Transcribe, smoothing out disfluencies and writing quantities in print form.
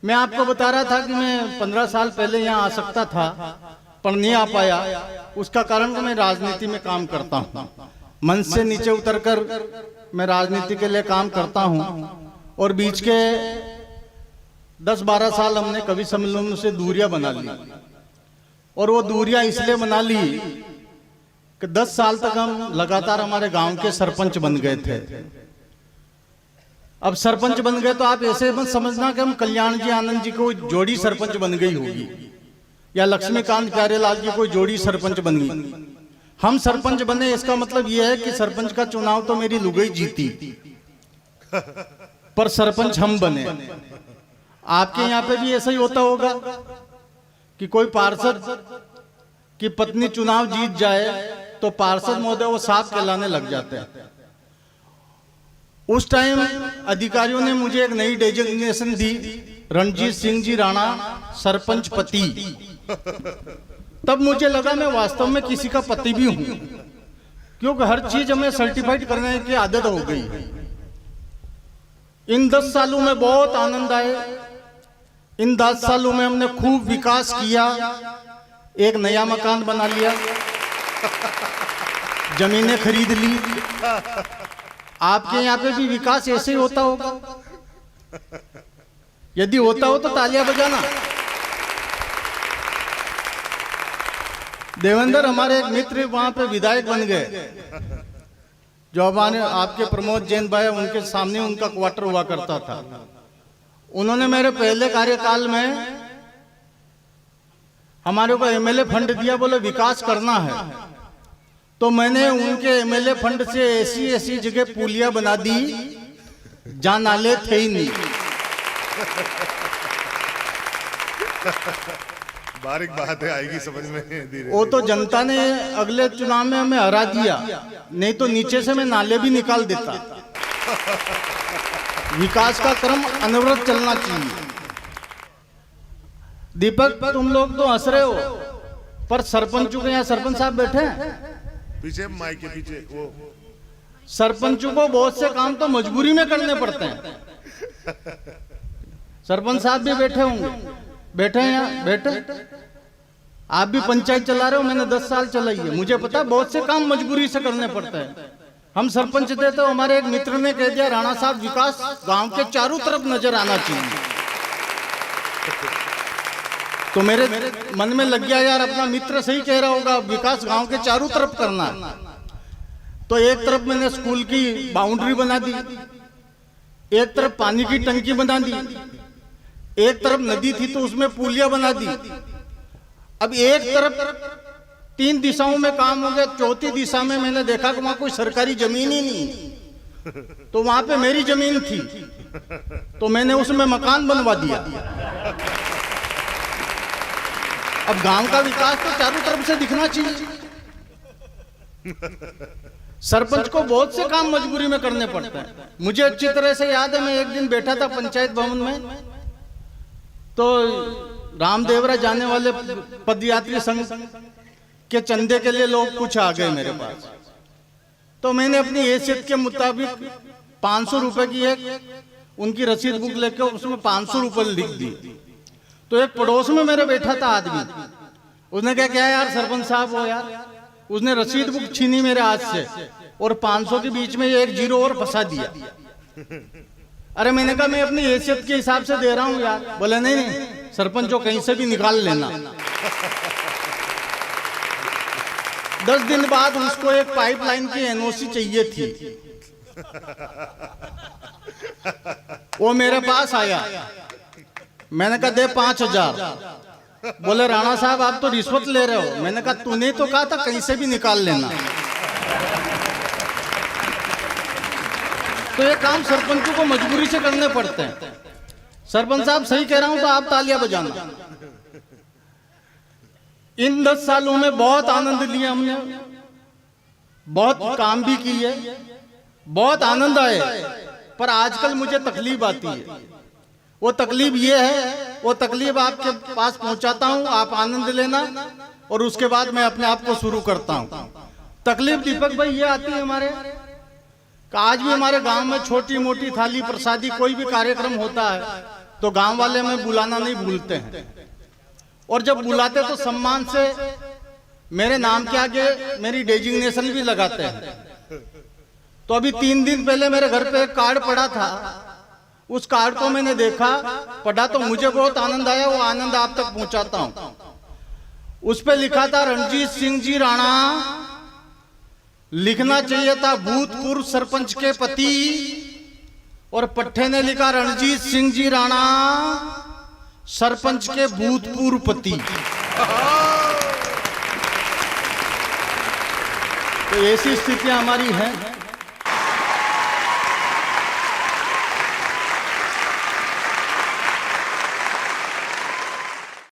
मैं आपको बता रहा था कि मैं 15 साल पहले यहाँ आ सकता था पर नहीं आ पाया। उसका कारण तो मैं राजनीति में काम करता हूँ। मंच से नीचे उतरकर मैं राजनीति के लिए काम करता हूँ और बीच के 10-12 साल हमने कवि सम्मेलनों से दूरियां बना ली। और वो दूरियां इसलिए बना ली कि 10 साल तक हम लगातार हमारे गांव के सरपंच बन गए थे। अब सरपंच बन गए तो आप ऐसे मत समझना कि हम कल्याण जी आनंद जी को जोड़ी सरपंच बन गई होगी या लक्ष्मीकांत प्यारेलाल जी कोई जोड़ी सरपंच बन गई। हम सरपंच बने इसका मतलब यह है कि सरपंच का चुनाव तो मेरी लुगाई जीती पर सरपंच हम बने। आपके यहाँ पे भी ऐसा ही होता होगा कि कोई पार्षद की पत्नी चुनाव जीत जाए तो पार्षद महोदय वो साफ कहलाने लग जाते हैं। उस टाइम अधिकारियों ने मुझे एक नई डेजिग्नेशन दी, रणजीत सिंह जी राणा सरपंच पति। तब मुझे लगा मैं वास्तव में किसी का पति भी हूं, क्योंकि हर चीज हमें सर्टिफाइड करने की आदत हो गई। इन 10 सालों में बहुत आनंद आए। इन 10 सालों में हमने खूब विकास किया। एक नया मकान बना लिया, जमीनें खरीद ली। आपके यहाँ पे भी विकास ऐसे ही होता होगा? यदि होता हो तो तालियां बजाना। देवेंद्र हमारे एक मित्र वहां पे विधायक बन गए, जो हमारे आपके प्रमोद जैन भाई, उनके सामने उनका क्वार्टर हुआ करता था। उन्होंने मेरे पहले कार्यकाल में हमारे को एमएलए फंड दिया, बोले विकास करना है। तो मैंने उनके एमएलए फंड से ऐसी जगह पुलिया बना दी जहां नाले थे ही नहीं। बारीक बात है, आएगी समझ में धीरे। वो तो जनता ने अगले चुनाव में हमें हरा दिया, नहीं तो नीचे से मैं नाले भी निकाल देता। विकास का क्रम अनवरत चलना चाहिए। दीपक, तुम लोग तो हंस रहे हो पर सरपंचों के यहाँ सरपंच साहब बैठे हैं पीछे, माइक के पीछे। वो सरपंचों को बहुत से काम तो मजबूरी में करने पड़ते हैं। सरपंच साहब भी बैठे होंगे, बैठे हैं यहाँ, बैठे। आप भी पंचायत चला रहे हो, मैंने 10 साल चलाई है। मुझे पता बहुत से काम मजबूरी से करने पड़ते हैं। हम सरपंच थे तो हमारे एक मित्र ने कह दिया, राणा साहब विकास गांव के चारों तरफ नजर आना चाहिए। तो मेरे मन में लग गया, यार अपना मित्र सही कह रहा होगा, विकास गांव के चारों तरफ करना है। तो एक तरफ मैंने स्कूल की बाउंड्री बना दी, एक तरफ पानी की टंकी बना दी, एक तरफ नदी थी तो उसमें पुलिया बना दी। अब एक तरफ 3 दिशाओं में काम हो गया, चौथी दिशा में मैंने देखा कि वहां कोई सरकारी जमीन ही नहीं, तो वहां पे मेरी जमीन थी तो मैंने उसमें मकान बनवा दिया। अब गांव का विकास तो चारों तरफ से दिखना चाहिए। सरपंच को बहुत से काम मजबूरी में करने पड़ते हैं। मुझे अच्छी तरह से याद है, मैं एक दिन बैठा था पंचायत भवन में, तो रामदेवरा जाने वाले पदयात्री संघ के चंदे के लिए लोग कुछ आ गए मेरे पास। तो मैंने अपनी हैसियत के मुताबिक 500 रुपए की एक उनकी रसीद बुक लेकर उसमें 500 रुपए लिख दी। तो एक पड़ोस में मेरे बैठा था आदमी, उसने क्या यार सरपंच साहब हो यार, उसने रसीद बुक छीनी मेरे हाथ से और 500 के बीच में एक जीरो और फंसा दिया। अरे मैंने कहा मैं अपनी हैसियत के हिसाब से दे रहा हूं यार। बोले नहीं, सरपंच को कहीं से भी निकाल लेना। 10 दिन बाद उसको एक पाइपलाइन की एनओसी चाहिए थी। वो मेरे पास आया, मैंने कहा दे 5000। बोले राणा साहब आप तो रिश्वत ले रहे हो। मैंने कहा तूने तो कहा था कहीं से भी निकाल लेना। तो ये काम सरपंचों को मजबूरी से करने पड़ते हैं। सरपंच साहब सही कह रहा हूं तो आप तालियां बजाना। इन 10 सालों में बहुत आनंद लिया हमने, बहुत काम भी किए, बहुत आनंद आए। पर आजकल मुझे तकलीफ आती है। वो तकलीफ ये है, वो तकलीफ आपके पास पहुंचाता हूं, आप आनंद लेना और उसके बाद मैं अपने आप को शुरू करता हूं। तकलीफ दीपक भाई ये आती है हमारे, आज भी हमारे गांव में छोटी मोटी थाली प्रसादी कोई भी कार्यक्रम होता है तो गांव वाले हमें बुलाना नहीं भूलते हैं, और जब बुलाते तो सम्मान से मेरे नाम के आगे मेरी डेजिग्नेशन भी लगाते हैं। तो अभी 3 दिन पहले मेरे घर पे एक कार्ड पड़ा था, उस कार्ड को मैंने देखा, पढ़ा, तो मुझे बहुत आनंद आया। वो आनंद आप तक पहुंचाता हूं। उस पे लिखा था रणजीत सिंह जी राणा, लिखना चाहिए था भूतपूर्व सरपंच के पति, और पट्टे ने लिखा रणजीत सिंह जी राणा सरपंच के भूतपूर्व पति। तो ऐसी स्थितियां हमारी हैं।